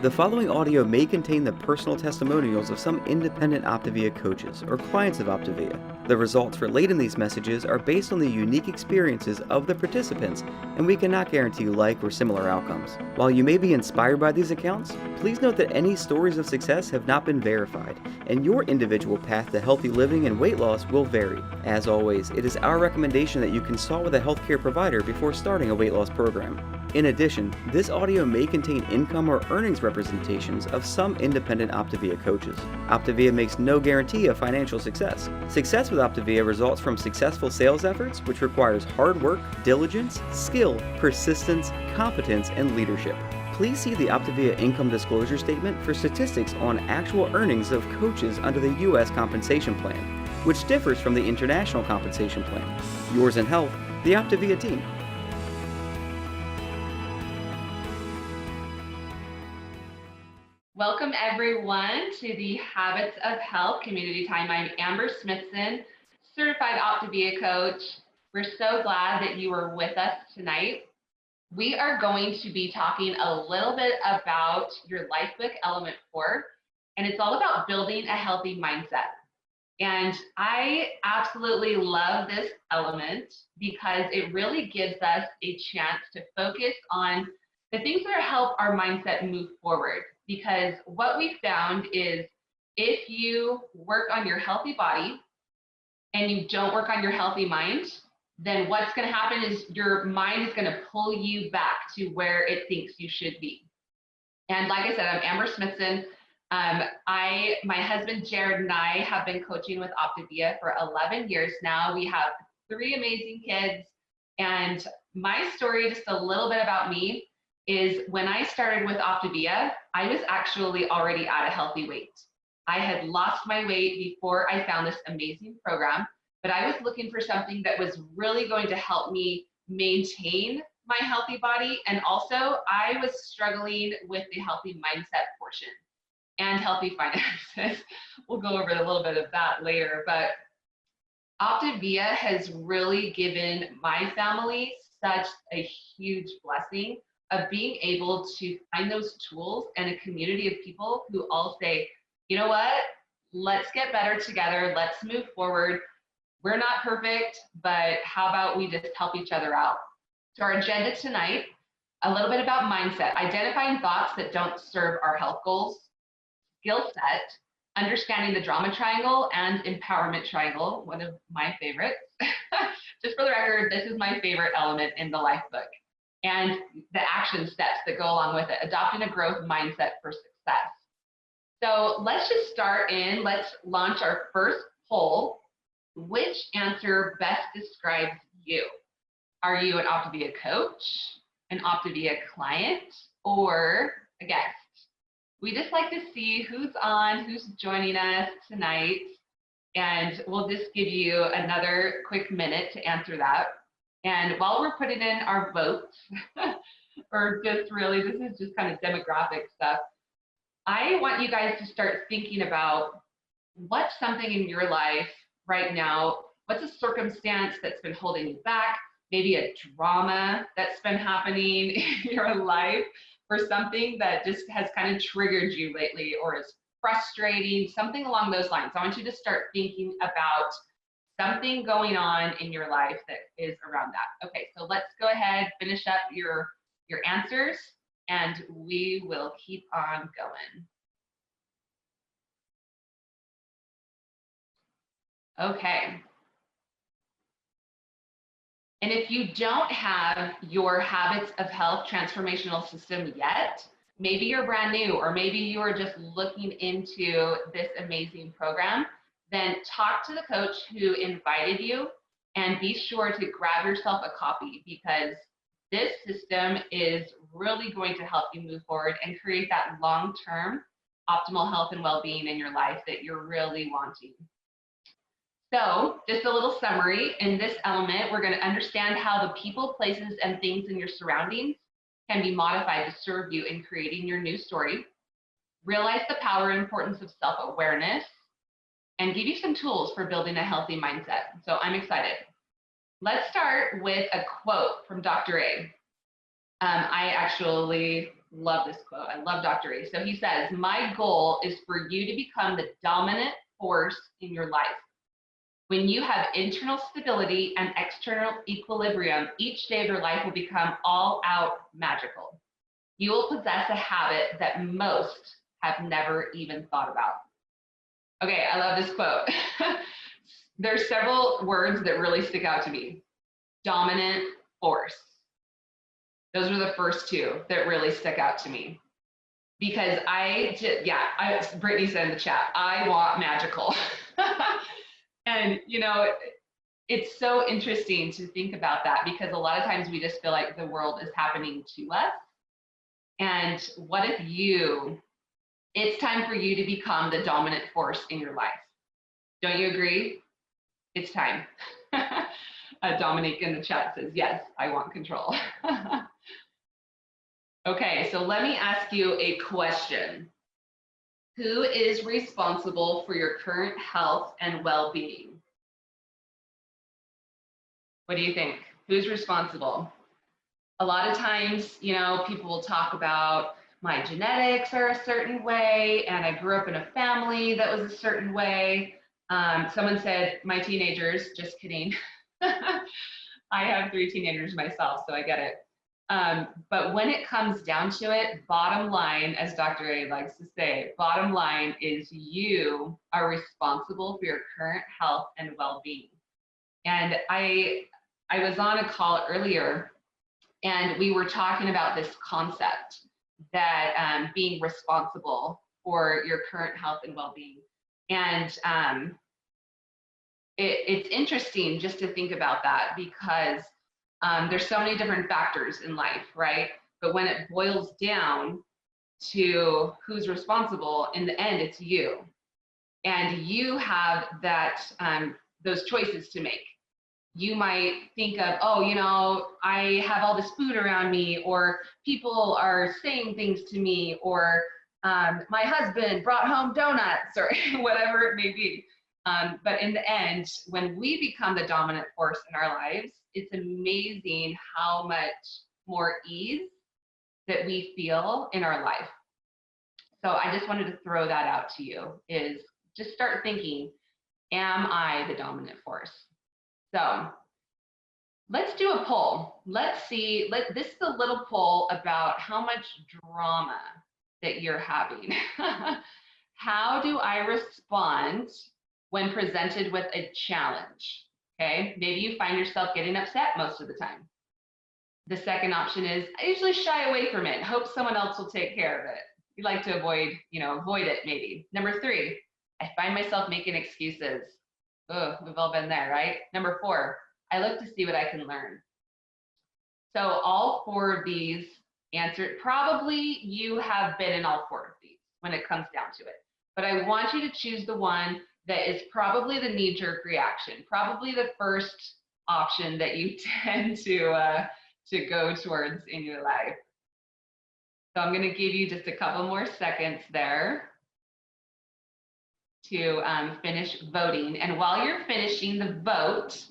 The following audio may contain the personal testimonials of some independent OPTAVIA coaches or clients of OPTAVIA. The results relayed in these messages are based on the unique experiences of the participants, and we cannot guarantee like or similar outcomes. While you may be inspired by these accounts, please note that any stories of success have not been verified, and your individual path to healthy living and weight loss will vary. As always, it is our recommendation that you consult with a healthcare provider before starting a weight loss program. In addition, this audio may contain income or earnings representations of some independent OPTAVIA coaches. OPTAVIA makes no guarantee of financial success. Success with OPTAVIA results from successful sales efforts, which requires hard work, diligence, skill, persistence, competence, and leadership. Please see the OPTAVIA income disclosure statement for statistics on actual earnings of coaches under the U.S. compensation plan, which differs from the international compensation plan. Yours in health, the OPTAVIA team. Welcome everyone to the Habits of Health Community Time. I'm Amber Smithson, certified OPTAVIA coach. We're so glad that you are with us tonight. We are going to be talking a little bit about your LifeBook Element 4, and it's all about building a healthy mindset. And I absolutely love this element because it really gives us a chance to focus on the things that help our mindset move forward. Because what we found is if you work on your healthy body and you don't work on your healthy mind, then what's going to happen is your mind is going to pull you back to where it thinks you should be. And like I said, I'm Amber Smithson. My husband Jared and I have been coaching with OPTAVIA for 11 years now. We have 3 amazing kids. And my story, just a little bit about me, is when I started with OPTAVIA, I was actually already at a healthy weight. I had lost my weight before I found this amazing program, but I was looking for something that was really going to help me maintain my healthy body. And also I was struggling with the healthy mindset portion and healthy finances. We'll go over a little bit of that later, but OPTAVIA has really given my family such a huge blessing of being able to find those tools and a community of people who all say, you know what, let's get better together, let's move forward. We're not perfect, but how about we just help each other out? So our agenda tonight, a little bit about mindset, identifying thoughts that don't serve our health goals, skill set, understanding the drama triangle and empowerment triangle, one of my favorites. Just for the record, this is my favorite element in the LifeBook. And the action steps that go along with it, adopting a growth mindset for success. So let's just let's launch our first poll. Which answer best describes you? Are you an OPTAVIA coach, an OPTAVIA client, or a guest? We just like to see who's on, who's joining us tonight, and we'll just give you another quick minute to answer that. And while we're putting in our votes, or just really, this is just kind of demographic stuff, I want you guys to start thinking about what's something in your life right now, what's a circumstance that's been holding you back, maybe a drama that's been happening in your life, or something that just has kind of triggered you lately, or is frustrating, something along those lines. I want you to start thinking about something going on in your life that is around that. Okay, so let's go ahead, finish up your answers, and we will keep on going. Okay. And if you don't have your Habits of Health transformational system yet, maybe you're brand new, or maybe you are just looking into this amazing program, then talk to the coach who invited you and be sure to grab yourself a copy, because this system is really going to help you move forward and create that long-term optimal health and well-being in your life that you're really wanting. So just a little summary. In this element, we're going to understand how the people, places, and things in your surroundings can be modified to serve you in creating your new story. Realize the power and importance of self-awareness, and give you some tools for building a healthy mindset. So I'm excited. Let's start with a quote from Dr. A. I actually love this quote. I love Dr. A. So he says, my goal is for you to become the dominant force in your life. When you have internal stability and external equilibrium, each day of your life will become all out magical. You will possess a habit that most have never even thought about. Okay, I love this quote. There's several words that really stick out to me. Dominant force. Those were the first two that really stuck out to me. Because Brittany said in the chat, I want magical. And, you know, it's so interesting to think about that, because a lot of times we just feel like the world is happening to us. And what if it's time for you to become the dominant force in your life? Don't you agree? It's time. Dominique in the chat says, yes, I want control. Okay, so let me ask you a question. Who is responsible for your current health and well-being? What do you think? Who's responsible? A lot of times, you know, people will talk about my genetics are a certain way, and I grew up in a family that was a certain way. Someone said my teenagers, just kidding. I have 3 teenagers myself, so I get it. But when it comes down to it, bottom line, as Dr. A likes to say, bottom line is you are responsible for your current health and well-being. And I was on a call earlier, and we were talking about this concept that being responsible for your current health and well-being. And it's interesting just to think about that, because there's so many different factors in life, right? But when it boils down to who's responsible, in the end, it's you. And you have that those choices to make. You might think of, oh, you know, I have all this food around me, or people are saying things to me, or my husband brought home donuts, or whatever it may be. But in the end, when we become the dominant force in our lives, it's amazing how much more ease that we feel in our life. So I just wanted to throw that out to you, is just start thinking, am I the dominant force? So let's do a poll. Let's see, this is a little poll about how much drama that you're having. How do I respond when presented with a challenge? Okay, maybe you find yourself getting upset most of the time. The second option is, I usually shy away from it, hope someone else will take care of it. You like to avoid it maybe. Number 3, I find myself making excuses. Oh, we've all been there, right? Number 4, I look to see what I can learn. So all 4 of these answered, probably you have been in all 4 of these when it comes down to it. But I want you to choose the one that is probably the knee-jerk reaction, probably the first option that you tend to go towards in your life. So I'm going to give you just a couple more seconds there to finish voting. And while you're finishing the vote,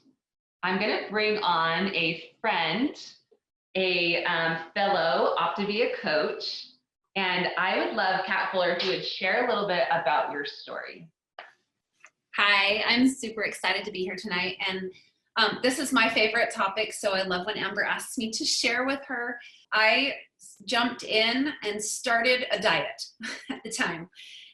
I'm going to bring on a friend, a fellow OPTAVIA coach, and I would love, Kat Fuller, if you would share a little bit about your story. Hi, I'm super excited to be here tonight, and this is my favorite topic, so I love when Amber asks me to share with her. I jumped in and started a diet at the time,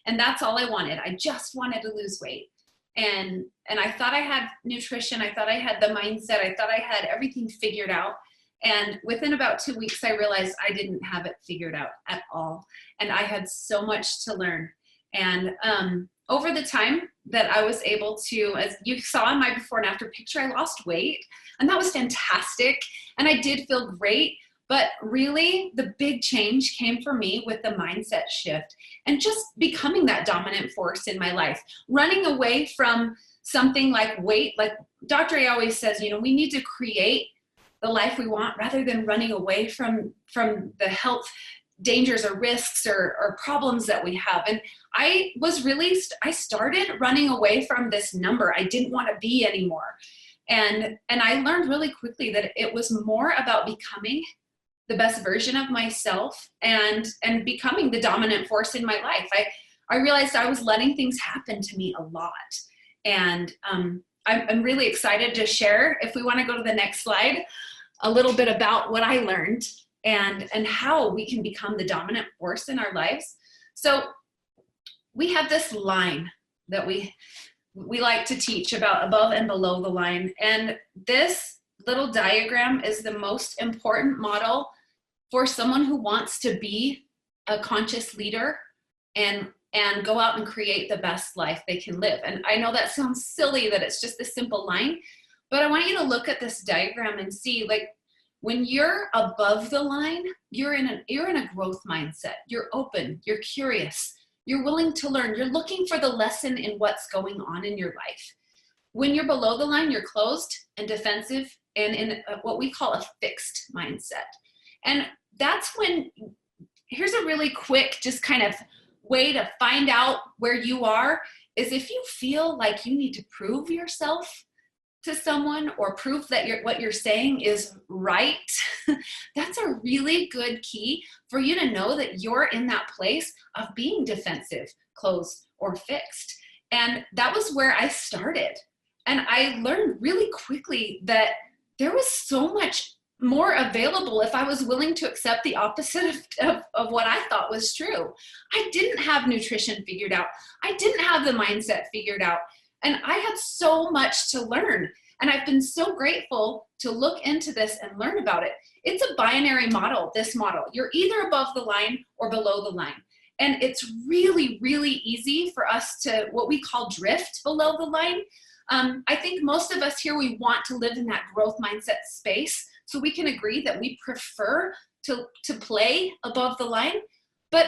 and that's all I wanted. I just wanted to lose weight, and I thought I had nutrition, I thought I had the mindset, I thought I had everything figured out, and within about 2 weeks, I realized I didn't have it figured out at all, and I had so much to learn. And over the time that I was able to, as you saw in my before and after picture, I lost weight, and that was fantastic. And I did feel great, but really the big change came for me with the mindset shift and just becoming that dominant force in my life, running away from something like weight. Like Dr. A always says, you know, we need to create the life we want rather than running away from the health dangers or risks or problems that we have. And I started running away from this number I didn't want to be anymore. And I learned really quickly that it was more about becoming the best version of myself and becoming the dominant force in my life. I realized I was letting things happen to me a lot. And I'm really excited to share, if we want to go to the next slide, a little bit about what I learned and how we can become the dominant force in our lives. So we have this line that we like to teach about above and below the line. And this little diagram is the most important model for someone who wants to be a conscious leader and go out and create the best life they can live. And I know that sounds silly that it's just a simple line, but I want you to look at this diagram and see, like, when you're above the line, you're in a growth mindset. You're open, you're curious, you're willing to learn, you're looking for the lesson in what's going on in your life. When you're below the line, you're closed and defensive and in what we call a fixed mindset. And that's when, here's a really quick, just kind of way to find out where you are, is if you feel like you need to prove yourself to someone or prove that what you're saying is right, that's a really good key for you to know that you're in that place of being defensive, closed, or fixed. And that was where I started. And I learned really quickly that there was so much more available if I was willing to accept the opposite of what I thought was true. I didn't have nutrition figured out. I didn't have the mindset figured out. And I had so much to learn. And I've been so grateful to look into this and learn about it. It's a binary model, this model. You're either above the line or below the line. And it's really, really easy for us to, what we call, drift below the line. I think most of us here, we want to live in that growth mindset space. So we can agree that we prefer to play above the line. But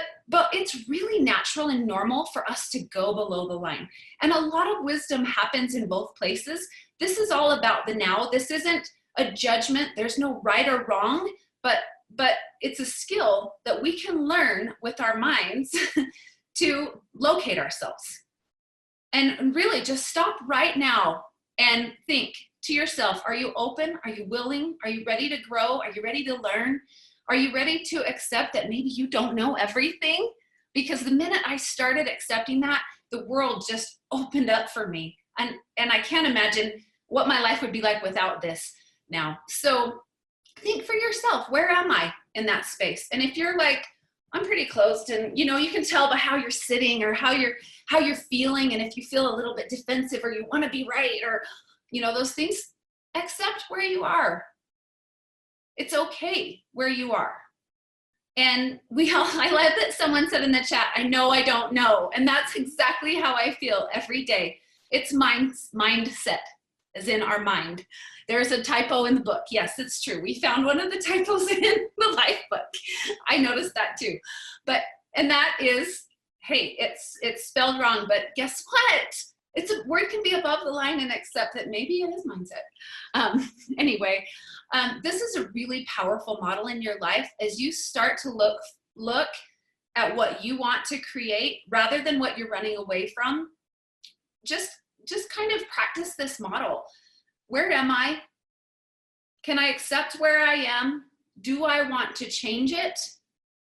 it's really natural and normal for us to go below the line. And a lot of wisdom happens in both places. This is all about the now. This isn't a judgment. There's no right or wrong, but it's a skill that we can learn with our minds to locate ourselves. And really just stop right now and think to yourself, are you open? Are you willing? Are you ready to grow? Are you ready to learn? Are you ready to accept that maybe you don't know everything? Because the minute I started accepting that, the world just opened up for me. And I can't imagine what my life would be like without this now. So think for yourself, where am I in that space? And if you're like, I'm pretty closed, and you can tell by how you're sitting or how you're feeling, and if you feel a little bit defensive or you want to be right or those things, accept where you are. It's okay where you are. And I love that someone said in the chat, I know I don't know. And that's exactly how I feel every day. It's mindset, as in our mind. There's a typo in the book. Yes, it's true. We found one of the typos in the LifeBook. I noticed that too. And that is, hey, it's spelled wrong, but guess what? It's a word can be above the line and accept that maybe it is mindset. Anyway, this is a really powerful model in your life as you start to look at what you want to create rather than what you're running away from. Just kind of practice this model. Where am I? Can I accept where I am? Do I want to change it?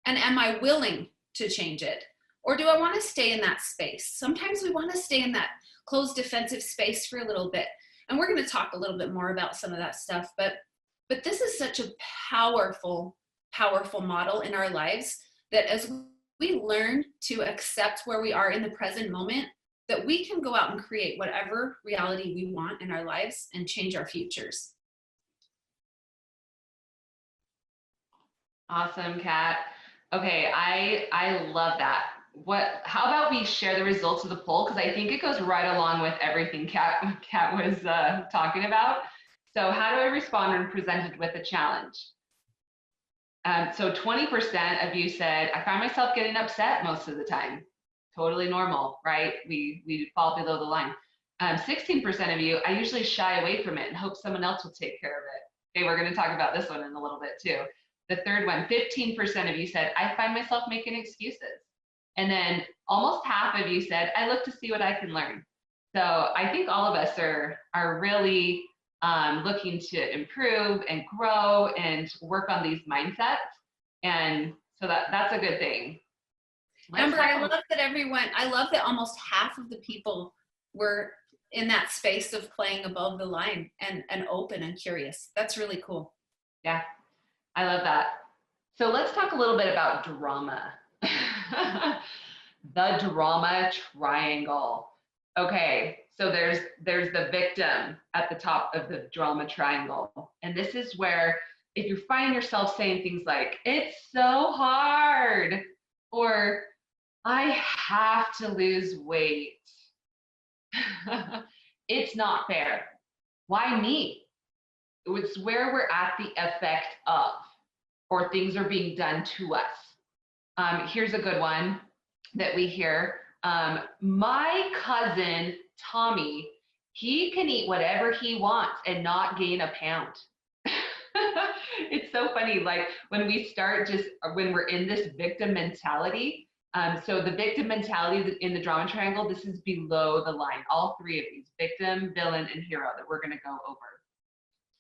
And am I willing to change it? Or do I want to stay in that space? Sometimes we want to stay in that closed defensive space for a little bit. And we're going to talk a little bit more about some of that stuff. But this is such a powerful, powerful model in our lives that as we learn to accept where we are in the present moment, that we can go out and create whatever reality we want in our lives and change our futures. Awesome, Kat. Okay, I love that. How about we share the results of the poll? Because I think it goes right along with everything Kat was talking about. So how do I respond when presented with a challenge? So 20% of you said, I find myself getting upset most of the time. Totally normal, right? We fall below the line. 16% of you, I usually shy away from it and hope someone else will take care of it. Okay, we're going to talk about this one in a little bit too. The third one, 15% of you said, I find myself making excuses. And then almost half of you said, I look to see what I can learn. So I think all of us are really looking to improve and grow and work on these mindsets. And so that's a good thing. Amber, I love that almost half of the people were in that space of playing above the line and open and curious. That's really cool. Yeah, I love that. So let's talk a little bit about drama. The drama triangle. Okay, so there's the victim at the top of the drama triangle. And this is where if you find yourself saying things like, it's so hard, or I have to lose weight. It's not fair. Why me? It's where we're at the effect of, or things are being done to us. Here's a good one that we hear. My cousin, Tommy, he can eat whatever he wants and not gain a pound. It's so funny, like when we start when we're in this victim mentality. So the victim mentality in the drama triangle, this is below the line, all three of these, victim, villain, and hero that we're gonna go over.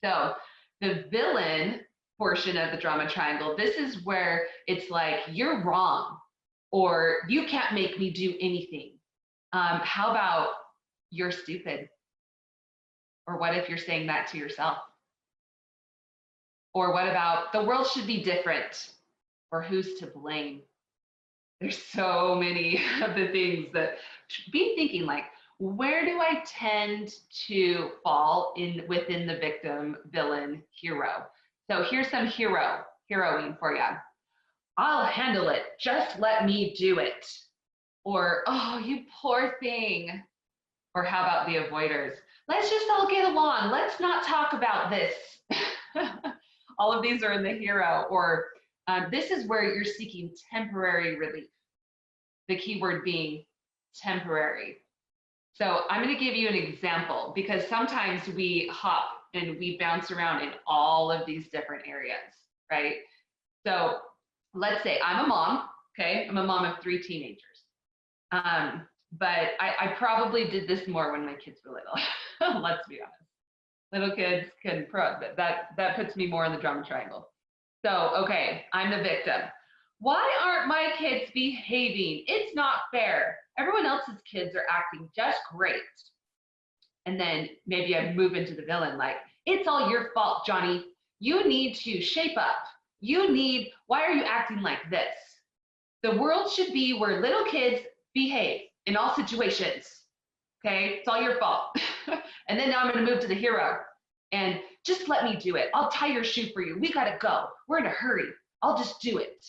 So the villain portion of the drama triangle, this is where it's like, you're wrong, or you can't make me do anything. How about you're stupid? Or what if you're saying that to yourself? Or what about the world should be different? Or who's to blame? There's so many of the things that be thinking like, where do I tend to fall within the victim, villain, hero? So here's some heroing for you. I'll handle it. Just let me do it. Or, oh, you poor thing. Or how about the avoiders? Let's just all get along. Let's not talk about this. All of these are in the hero. Or this is where you're seeking temporary relief. The key word being temporary. So I'm going to give you an example because sometimes we hop and we bounce around in all of these different areas, right? So let's say I'm a mom, okay? I'm a mom of 3 teenagers. But I probably did this more when my kids were little. Let's be honest. Little kids can, that puts me more in the drama triangle. So, okay, I'm the victim. Why aren't my kids behaving? It's not fair. Everyone else's kids are acting just great. And then maybe I move into the villain, like, it's all your fault, Johnny. You need to shape up. Why are you acting like this? The world should be where little kids behave in all situations. Okay, it's all your fault. And then now I'm gonna move to the hero and just let me do it. I'll tie your shoe for you. We gotta go. We're in a hurry. I'll just do it.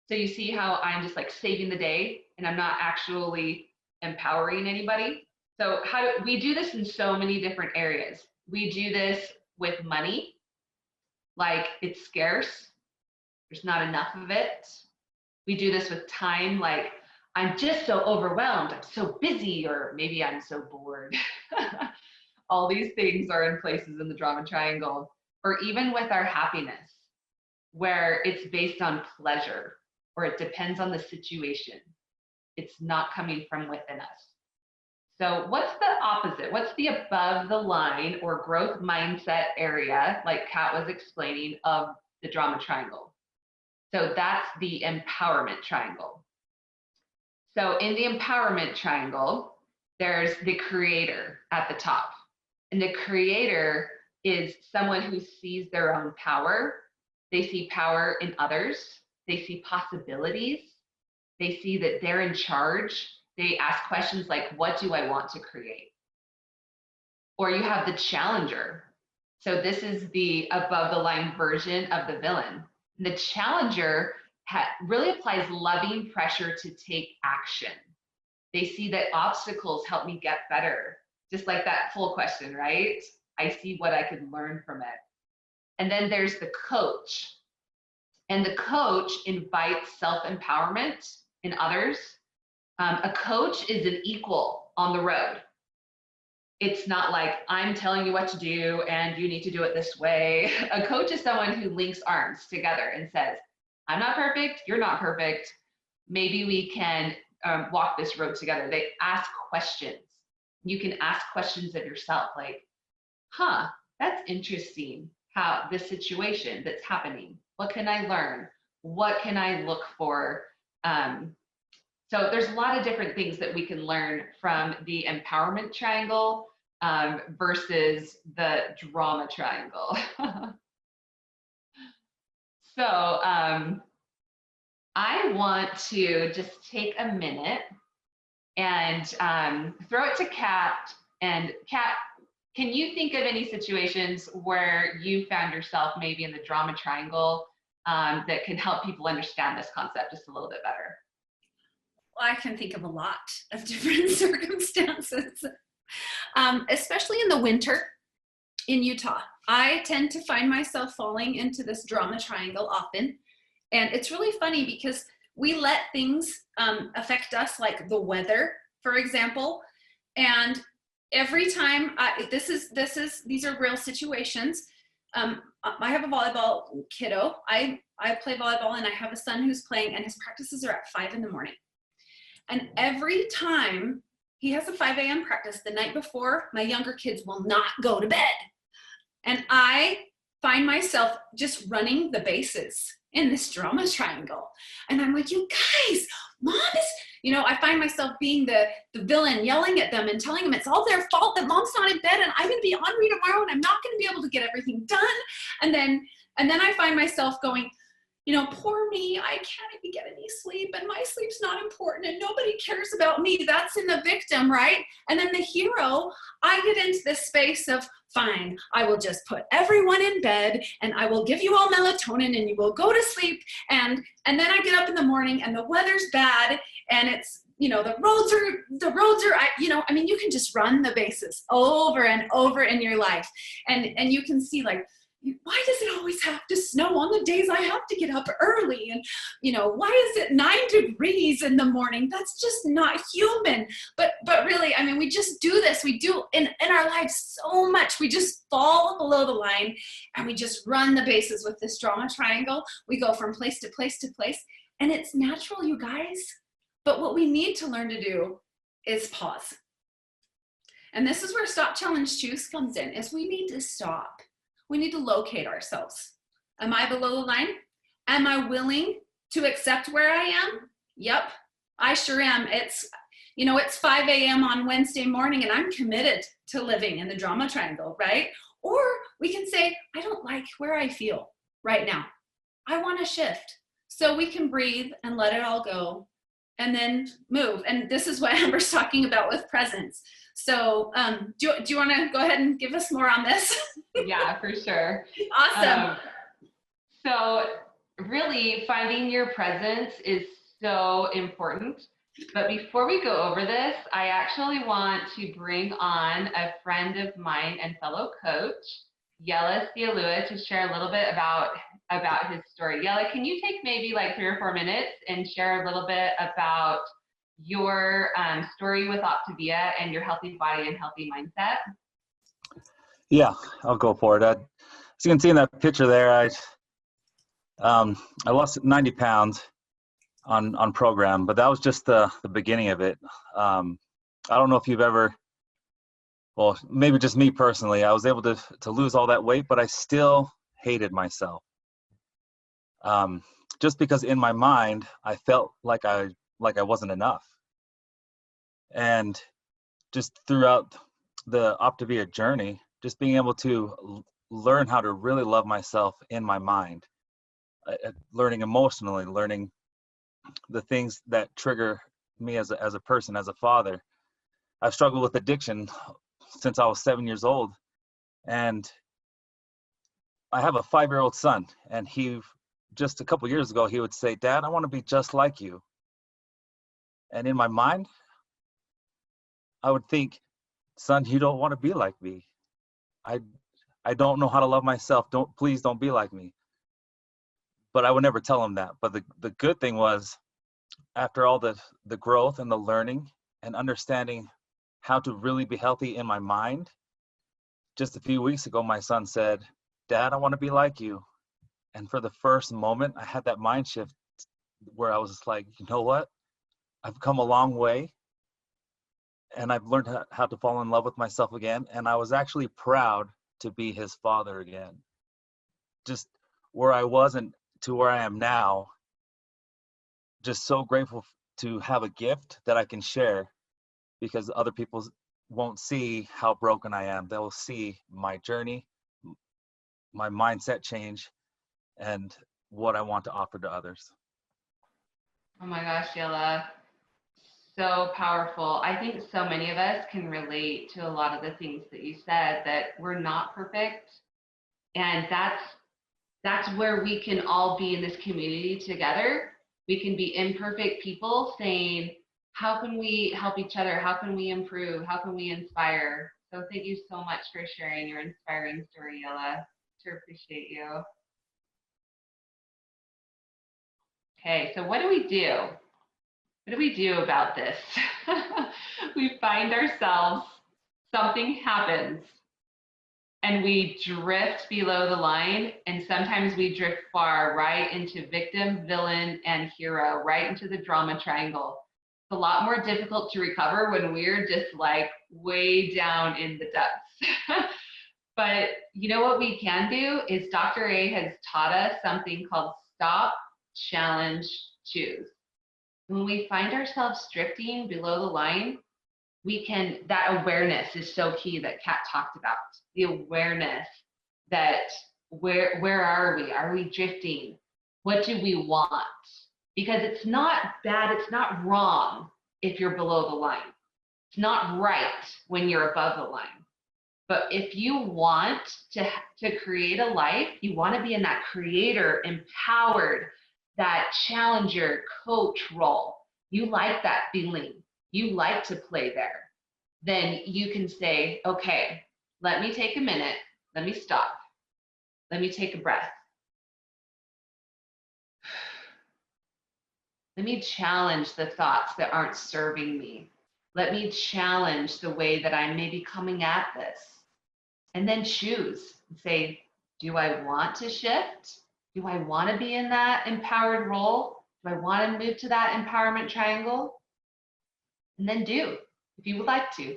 So you see how I'm just like saving the day and I'm not actually empowering anybody. So we do this in so many different areas. We do this with money, like it's scarce. There's not enough of it. We do this with time, like I'm just so overwhelmed. I'm so busy, or maybe I'm so bored. All these things are in places in the drama triangle, or even with our happiness, where it's based on pleasure, or it depends on the situation. It's not coming from within us. So what's the opposite? What's the above the line or growth mindset area, like Kat was explaining, of the drama triangle? So that's the empowerment triangle. So in the empowerment triangle, there's the creator at the top. And the creator is someone who sees their own power. They see power in others. They see possibilities. They see that they're in charge. They ask questions like, what do I want to create? Or you have the challenger. So this is the above the line version of the villain. The challenger really applies loving pressure to take action. They see that obstacles help me get better. Just like that full question, right? I see what I could learn from it. And then there's the coach. And the coach invites self-empowerment in others. A coach is an equal on the road. It's not like I'm telling you what to do and you need to do it this way. A coach is someone who links arms together and says, I'm not perfect, you're not perfect. Maybe we can walk this road together. They ask questions. You can ask questions of yourself like, that's interesting, how this situation that's happening. What can I learn? What can I look for? So there's a lot of different things that we can learn from the empowerment triangle versus the drama triangle. So I want to just take a minute and throw it to Kat. And Kat, can you think of any situations where you found yourself maybe in the drama triangle that can help people understand this concept just a little bit better? Well, I can think of a lot of different circumstances, especially in the winter in Utah. I tend to find myself falling into this drama triangle often. And it's really funny because we let things affect us, like the weather, for example. And every time these are real situations. I have a volleyball kiddo. I play volleyball, and I have a son who's playing, and his practices are at 5 a.m. And every time he has a 5 a.m. practice, the night before, my younger kids will not go to bed. And I find myself just running the bases in this drama triangle. And I'm like, you guys, mom is, I find myself being the villain, yelling at them and telling them it's all their fault that mom's not in bed and I'm going to be ornery tomorrow and I'm not going to be able to get everything done. And then I find myself going, poor me, I can't even get any sleep and my sleep's not important and nobody cares about me. That's in the victim, right? And then the hero, I get into this space of, fine, I will just put everyone in bed and I will give you all melatonin and you will go to sleep. And then I get up in the morning and the weather's bad and it's, the roads are, you can just run the bases over and over in your life. And you can see, like, why does it always have to snow on the days I have to get up early? And, why is it 9 degrees in the morning? That's just not human. But really, we just do this. We do in our lives so much. We just fall below the line and we just run the bases with this drama triangle. We go from place to place to place. And it's natural, you guys. But what we need to learn to do is pause. And this is where Stop Challenge Choose comes in, is we need to stop. We need to locate ourselves. Am I below the line? Am I willing to accept where I am? Yep, I sure am. It's 5 a.m. on Wednesday morning and I'm committed to living in the drama triangle, right? Or we can say, I don't like where I feel right now. I want to shift. So we can breathe and let it all go and then move. And this is what Amber's talking about with presence. So do you want to go ahead and give us more on this? Yeah, for sure. Awesome. So really finding your presence is so important. But before we go over this, I actually want to bring on a friend of mine and fellow coach, Yella Cialua, to share a little bit about his story. Yella, can you take maybe like 3 or 4 minutes and share a little bit about your story with OPTAVIA and your healthy body and healthy mindset? Yeah, I'll go for it. As you can see in that picture there, I lost 90 pounds on program, but that was just the beginning of it. I don't know if you've ever, well, maybe just me personally, I was able to lose all that weight, but I still hated myself. Just because in my mind, I felt like I wasn't enough. And just throughout the OPTAVIA journey, just being able to learn how to really love myself in my mind, learning emotionally, learning the things that trigger me as a person, as a father. I've struggled with addiction since I was 7 years old. And I have a 5-year-old son, and he, just a couple years ago, he would say, "Dad, I want to be just like you." And in my mind, I would think, "Son, you don't want to be like me. I don't know how to love myself. Please don't be like me." But I would never tell him that. But the good thing was, after all the growth and the learning and understanding how to really be healthy in my mind, just a few weeks ago, my son said, "Dad, I want to be like you." And for the first moment, I had that mind shift where I was like, you know what? I've come a long way, and I've learned how to fall in love with myself again. And I was actually proud to be his father again. Just where I wasn't to where I am now, just so grateful to have a gift that I can share, because other people won't see how broken I am. They'll see my journey, my mindset change, and what I want to offer to others. Oh my gosh, Yella, so powerful. I think so many of us can relate to a lot of the things that you said, that we're not perfect. And that's where we can all be in this community together. We can be imperfect people saying, how can we help each other? How can we improve? How can we inspire? So thank you so much for sharing your inspiring story, Yella. Sure appreciate you. Okay, so what do we do? What do we do about this? We find ourselves, something happens, and we drift below the line, and sometimes we drift far, right into victim, villain, and hero, right into the drama triangle. It's a lot more difficult to recover when we're just like way down in the depths. But you know what we can do is Dr. A has taught us something called stop, challenge, choose. When we find ourselves drifting below the line, that awareness is so key that Kat talked about. The awareness that where are we? Are we drifting? What do we want? Because it's not bad, it's not wrong if you're below the line. It's not right when you're above the line. But if you want to create a life, you want to be in that creator, empowered, that challenger, coach role. You like that feeling. You like to play there. Then you can say, okay, let me take a minute. Let me stop. Let me take a breath. Let me challenge the thoughts that aren't serving me. Let me challenge the way that I'm maybe coming at this. And then choose and say, do I want to shift? Do I want to be in that empowered role? Do I want to move to that empowerment triangle? And then do, if you would like to,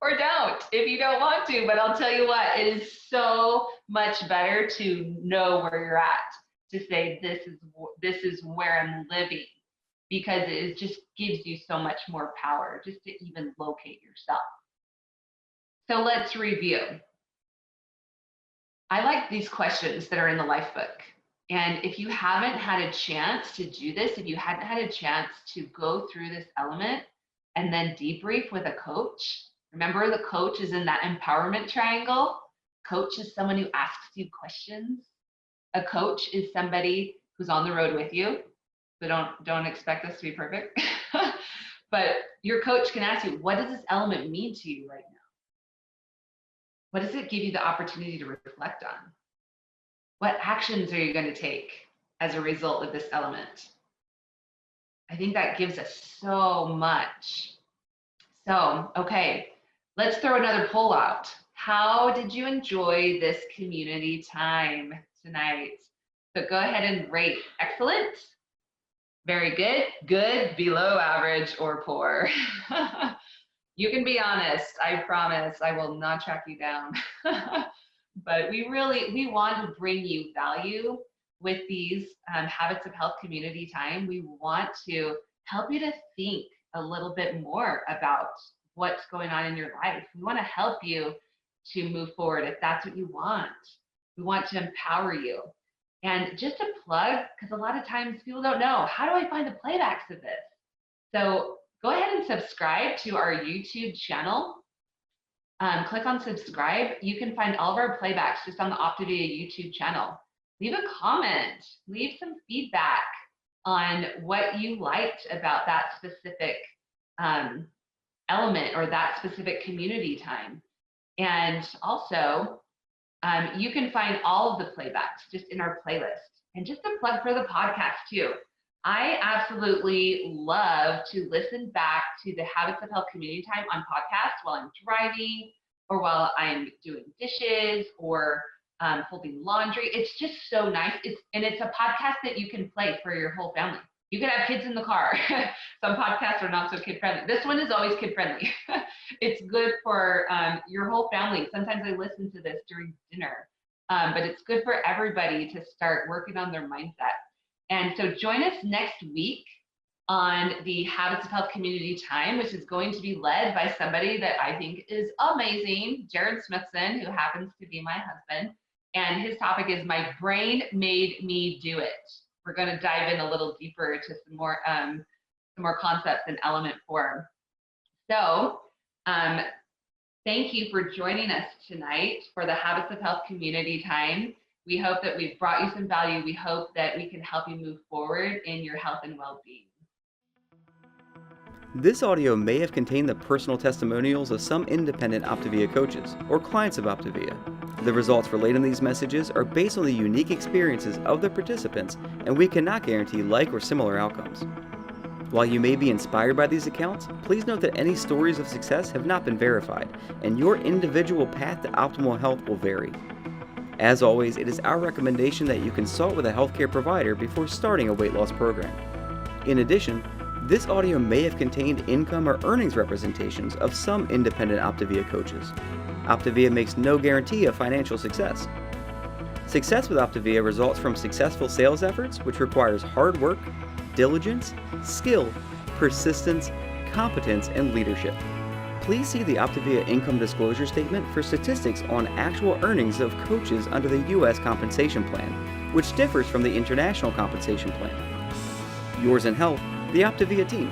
or don't, if you don't want to. But I'll tell you what, it is so much better to know where you're at, to say, this is where I'm living, because it just gives you so much more power just to even locate yourself. So let's review. I like these questions that are in the LifeBook. And if you haven't had a chance to do this, if you hadn't had a chance to go through this element and then debrief with a coach, remember the coach is in that empowerment triangle. Coach is someone who asks you questions. A coach is somebody who's on the road with you. So don't expect us to be perfect. But your coach can ask you, what does this element mean to you right now? What does it give you the opportunity to reflect on? What actions are you going to take as a result of this element? I think that gives us so much. So, okay, let's throw another poll out. How did you enjoy this community time tonight? So go ahead and rate. Excellent. Very good. Good, below average, or poor. You can be honest. I promise I will not track you down. But we want to bring you value with these Habits of Health community time. We want to help you to think a little bit more about what's going on in your life. We want to help you to move forward if that's what you want. We want to empower you. And just a plug, because a lot of times people don't know, how do I find the playbacks of this? So go ahead and subscribe to our YouTube channel. Click on subscribe. You can find all of our playbacks just on the OPTAVIA YouTube channel. Leave a comment, leave some feedback on what you liked about that specific element or that specific community time. And also, you can find all of the playbacks just in our playlist. And just a plug for the podcast too. I absolutely love to listen back to the Habits of Health community time on podcasts while I'm driving or while I'm doing dishes or folding laundry. It's just so nice. It's a podcast that you can play for your whole family. You could have kids in the car. Some podcasts are not so kid friendly. This one is always kid friendly. It's good for your whole family. Sometimes I listen to this during dinner, but it's good for everybody to start working on their mindset. And so join us next week on the Habits of Health Community Time, which is going to be led by somebody that I think is amazing, Jared Smithson, who happens to be my husband. And his topic is My Brain Made Me Do It. We're going to dive in a little deeper to some more concepts in element form. So thank you for joining us tonight for the Habits of Health Community Time. We hope that we've brought you some value. We hope that we can help you move forward in your health and well-being. This audio may have contained the personal testimonials of some independent OPTAVIA coaches or clients of OPTAVIA. The results relayed in these messages are based on the unique experiences of the participants, and we cannot guarantee like or similar outcomes. While you may be inspired by these accounts, please note that any stories of success have not been verified, and your individual path to optimal health will vary. As always, it is our recommendation that you consult with a healthcare provider before starting a weight loss program. In addition, this audio may have contained income or earnings representations of some independent OPTAVIA coaches. OPTAVIA makes no guarantee of financial success. Success with OPTAVIA results from successful sales efforts, which requires hard work, diligence, skill, persistence, competence, and leadership. Please see the OPTAVIA income disclosure statement for statistics on actual earnings of coaches under the U.S. compensation plan, which differs from the international compensation plan. Yours in health, the OPTAVIA team.